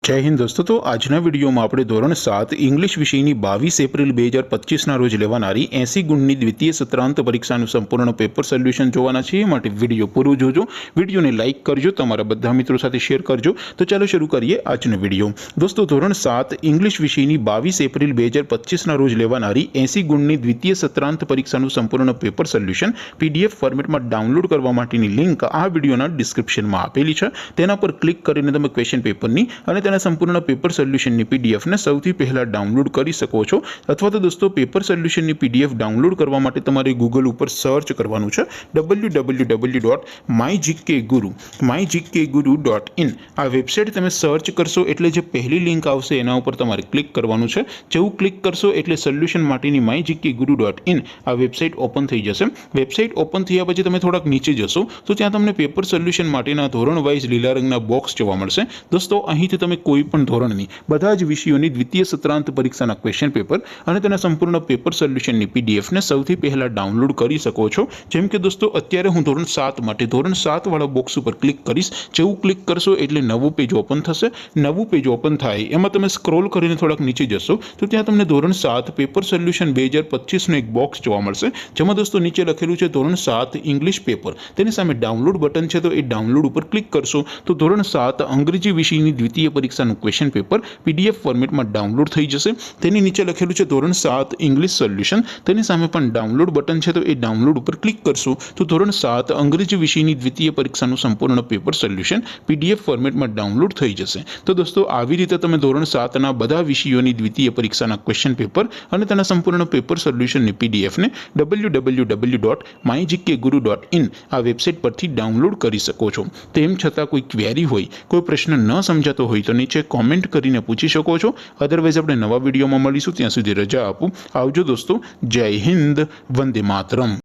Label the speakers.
Speaker 1: जय हिंद दोस्तों। तो आजना विडियो में આપણે ધોરણ 7 ઇંગ્લિશ વિષયની 22 એપ્રિલ 2025 ના રોજ લેવાનારી 80 ગુણની દ્વિતીય સત્રાંત પરીક્ષાનું સંપૂર્ણ પેપર સોલ્યુશન જોવાના છે। એ માટે વિડિયો પૂરો જોજો, વિડિયોને લાઈક કરજો, તમારા બધા મિત્રો સાથે શેર કરજો। તો ચાલો શરૂ કરીએ આજનો વિડિયો। દોસ્તો ધોરણ 7 ઇંગ્લિશ વિષયની 22 એપ્રિલ 2025 ના રોજ લેવાનારી 80 ગુણની દ્વિતીય સત્રાંત પરીક્ષાનું સંપૂર્ણ પેપર સોલ્યુશન પીડીએફ ફોર્મેટમાં ડાઉનલોડ કરવા માટેની લિંક આ વિડિયોના ડિસ્ક્રિપ્શનમાં આપેલી છે। તેના પર ક્લિક કરીને તમે ક્વેશ્ચન પેપરની અને संपूर्ण पेपर सोल्यूशन पीडीएफ ने सौथी पहला डाउनलॉड कर सको छो। अथवा तो दोस्तों पेपर सोल्यूशन पीडीएफ डाउनलॉड करवा माटे तमारे गूगल पर सर्च करवानुं छे www.mygkguru.in आ वेबसाइट तमे सर्च करशो एटले जे पहली लिंक आवशे एना उपर तमारे क्लिक करवानुं छे। जेवुं क्लिक करशो एटले सोल्यूशन माटेनी mygkguru.in आ वेबसाइट ओपन थई जशे। वेबसाइट ओपन थया पछी तमे थोड़ाक नीचे जशो तो त्यां तमने पेपर सोल्यूशन माटेना धोरण वाइज लीला रंगना बॉक्स जोवा मळशे। दोस्तों અહીંથી તમે कोईपण ધોરણની બધા જ વિષયોની દ્વિતીય સત્રાંત પરીક્ષાના ક્વેશ્ચન પેપર અને તેના સંપૂર્ણ પેપર સોલ્યુશનની પીડીએફ ને સૌથી પહેલા ડાઉનલોડ કરી શકો છો। જેમ કે દોસ્તો અત્યારે હું ધોરણ 7 માટે ધોરણ 7 વાળા બોક્સ ઉપર ક્લિક કરીશ। જેવું ક્લિક કરશો એટલે નવું પેજ ઓપન થશે। નવું પેજ ઓપન થાય એમાં તમે સ્ક્રોલ કરીને થોડાક નીચે જશો તો ત્યાં તમને ધોરણ 7 પેપર સોલ્યુશન 2025 નું એક બોક્સ જોવા મળશે। જેમાં દોસ્તો નીચે લખેલું છે ધોરણ 7 ઇંગ્લિશ પેપર, તેની સામે ડાઉનલોડ બટન છે। તો એ ડાઉનલોડ ઉપર ક્લિક કરશો તો ધોરણ 7 અંગ્રેજી વિષયની દ્વિતીય પરીક્ષાનું क्वेश्चन पेपर पीडीएफ फॉर्मेट में डाउनलॉड थई जशे। तेनी नीचे लखेलुं छे धोरण 7 इंग्लिश सोल्यूशन, तेनी सामे पण डाउनलॉड बटन छे। तो ए डाउनलॉड पर क्लिक करशो तो धोरण 7 अंग्रेजी विषयनी द्वितीय परीक्षाનું संपूर्ण पेपर सोल्यूशन पीडीएफ फॉर्मेट में डाउनलॉड थई जशे। तो दोस्तों આવી રીતે તમે ધોરણ 7 ના બધા વિષયોની દ્વિતીય પરીક્ષાના ક્વેશ્ચન પેપર અને તેના સંપૂર્ણ પેપર સોલ્યુશનની પીડીએફ ને www.mygkguru.in આ વેબસાઇટ પરથી ડાઉનલોડ કરી શકો છો। તેમ છતાં કોઈ ક્વેરી હોય, કોઈ પ્રશ્ન ન સમજાતો હોય તો નીચે कॉमेंट करीने पूछी शको छो। अदरवाइज अपने नवा विडियो में मळीशुं, त्यां सुधी रजा आपो। आवजो दोस्तों। जय हिंद, वंदे मातरम।